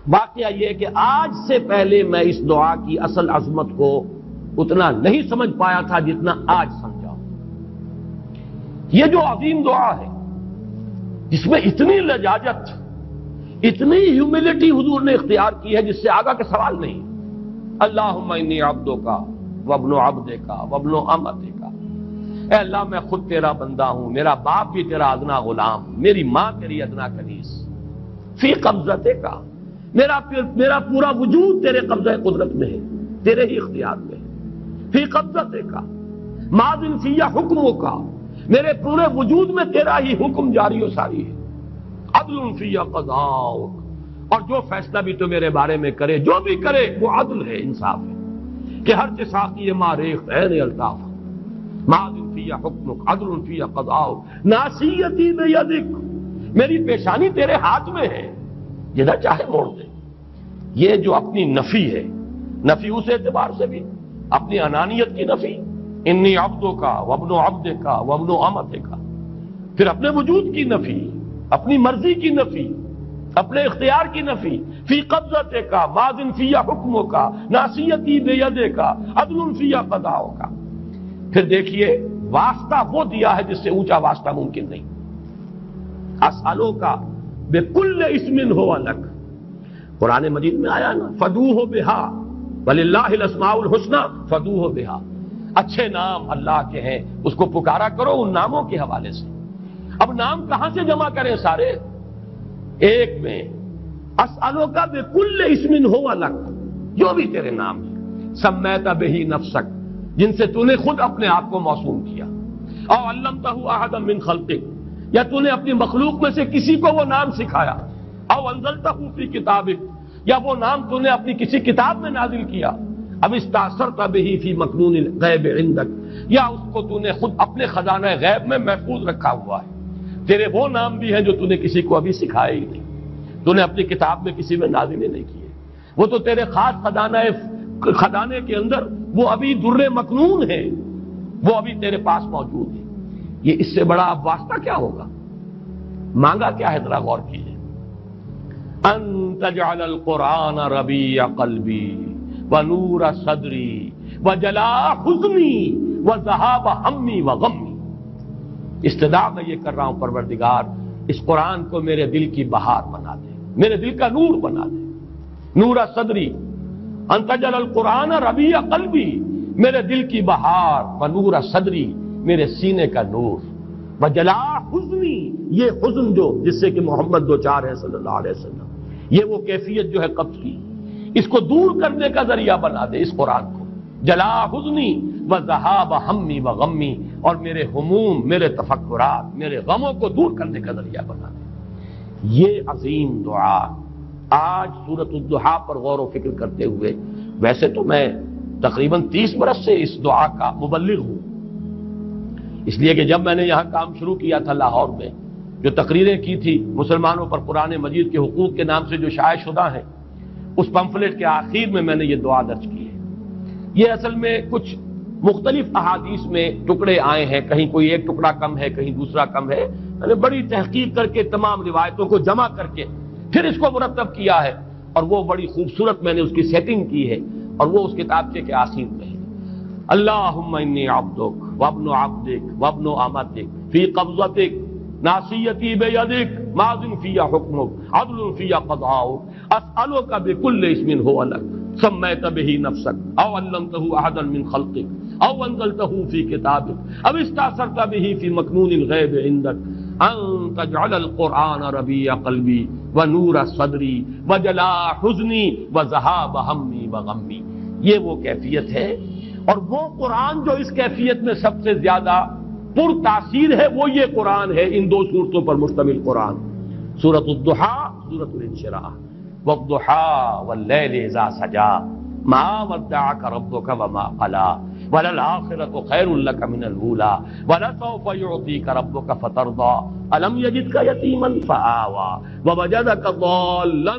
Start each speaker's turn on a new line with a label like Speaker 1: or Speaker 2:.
Speaker 1: واقعہ یہ کہ آج سے پہلے میں اس دعا کی اصل عظمت کو اتنا نہیں سمجھ پایا تھا جتنا آج سمجھا ہوں۔ یہ جو عظیم دعا ہے جس میں اتنی لجاجت، اتنی ہیوملٹی حضور نے اختیار کی ہے جس سے آگا کا سوال نہیں۔ اللہم انی عبدک وابن عبدک وابن امتک، اے اللہ میں خود تیرا بندہ ہوں، میرا باپ بھی تیرا ادنا غلام، میری ماں تیری ادنا کنیز، فی قبضتک، میرا پورا وجود تیرے قبضہ قدرت میں ہے، تیرے ہی اختیار میں ہے، فی قبضتک ماض فی حکمک، میرے پورے وجود میں تیرا ہی حکم جاری و ساری ہے، عدل فی قضاؤک، اور جو فیصلہ بھی تو میرے بارے میں کرے، جو بھی کرے وہ عدل ہے، انصاف ہے، کہ ہر چساقی ما ریخت عین الطاف، ماض فی حکمک عدل فی قضاؤک، ناصیتی بیدک، میری پیشانی تیرے ہاتھ میں ہے، جدھر چاہے موڑ دے۔ یہ جو اپنی نفی ہے، نفی اس اعتبار سے بھی اپنی انانیت کی نفی، انی عبدک وابن عبدک وابن امتک، پھر اپنے وجود کی نفی، اپنی مرضی کی نفی، اپنے اختیار کی نفی، فی قبضتک ماض فی حکمک ناصیتی بیدک عدل فی قضاؤک۔ پھر دیکھیے واسطہ وہ دیا ہے جس سے اونچا واسطہ ممکن نہیں۔ اسألوک بکل اسم ہو لک، قرآن مجید میں آیا نا، فدوہ بہا وللہ الاسماء الحسنی فدوہ بہا، اچھے نام اللہ کے ہیں، اس کو پکارا کرو ان ناموں کے حوالے سے۔ اب نام کہاں سے جمع کریں سارے؟ ایک میں اسألوک بکل اسم ہو لک، جو بھی تیرے نام ہیں، سمیت بہ نفسک، جن سے تو نے خود اپنے آپ کو موسوم کیا، او علمتہ احدا من خلقک، یا تو نے اپنی مخلوق میں سے کسی کو وہ نام سکھایا، او انزلتہ فی کتابک، یا وہ نام تو نے اپنی کسی کتاب میں نازل کیا، اب استاثرت بہ فی مکنون الغیب عندک، یا اس کو تو نے خود اپنے خزانہ غیب میں محفوظ رکھا ہوا ہے۔ تیرے وہ نام بھی ہیں جو تو نے کسی کو ابھی سکھائے ہی نہیں، تو نے اپنی کتاب میں کسی میں نازل ہی نہیں کیے، وہ تو تیرے خاص خزانے کے اندر وہ ابھی در مکنون ہے، وہ ابھی تیرے پاس موجود ہے۔ یہ اس سے بڑا اب واسطہ کیا ہوگا؟ مانگا کیا ہے؟ ذرا غور کیجیے، ان تجعل القرآن ربیع قلبی ونور صدری وجلاء حزنی وذہاب ہمی وغمی۔ استدعا میں یہ کر رہا ہوں پروردگار، اس قرآن کو میرے دل کی بہار بنا دے، میرے دل کا نور بنا دے، نور صدری، ان تجعل القرآن ربیع قلبی، میرے دل کی بہار، ونور صدری، میرے سینے کا نور، وجلاء حزنی، یہ حزن جو جس سے کہ محمد دوچار ہے صلی اللہ علیہ وسلم، یہ وہ کیفیت جو ہے قبض کی، اس کو دور کرنے کا ذریعہ بنا دے اس قرآن کو، جلاء حزنی وذہاب ہمی وغمی، اور میرے ہموم، میرے تفکرات، میرے غموں کو دور کرنے کا ذریعہ بنا دے۔ یہ عظیم دعا آج سورۃ الضحیٰ پر غور و فکر کرتے ہوئے، ویسے تو میں تقریباً 30 برس سے اس دعا کا مبلغ ہوں، اس لیے کہ جب میں نے یہاں کام شروع کیا تھا لاہور میں، جو تقریریں کی تھی مسلمانوں پر قرآن مجید کے حقوق کے نام سے جو شائع شدہ ہیں، اس پمفلٹ کے آخر میں نے یہ دعا درج کی ہے۔ یہ اصل میں کچھ مختلف احادیث میں ٹکڑے آئے ہیں، کہیں کوئی ایک ٹکڑا کم ہے، کہیں دوسرا کم ہے، میں نے بڑی تحقیق کر کے تمام روایتوں کو جمع کر کے پھر اس کو مرتب کیا ہے، اور وہ بڑی خوبصورت میں نے اس کی سیٹنگ کی ہے، اور وہ اس کتابچے کے آخر میں ہے۔ اللہم انی عبدک وابن عبدک وابن امتک فی قبضتک ناصیتی بیدک ماض فی حکمک عدل فی قضاؤک اسألک بکل اسم ہو لک سمیت بہ نفسک او علمتہ احدا من خلقک او انزلتہ فی کتابک او استاثرت بہ فی مکنون الغیب عندک ان تجعل القرآن ربیع قلبی ونور صدری وجلاء حزنی وذہاب ہمی وغمی۔ یہ وہ کیفیت ہے، اور وہ قرآن جو اس کیفیت میں سب سے زیادہ پر تاثیر ہے وہ یہ قرآن ہے، ان دو صورتوں پر مشتمل قرآن، سورۃ الضحیٰ، سورۃ الانشراح، والضحیٰ واللیل اذا سجا ما ودعک ربک وما قلی وللآخرۃ خیر لک من الاولی ولسوف یعطیک ربک فترضی الم یجدک یتیما فآوی ووجدک ضالا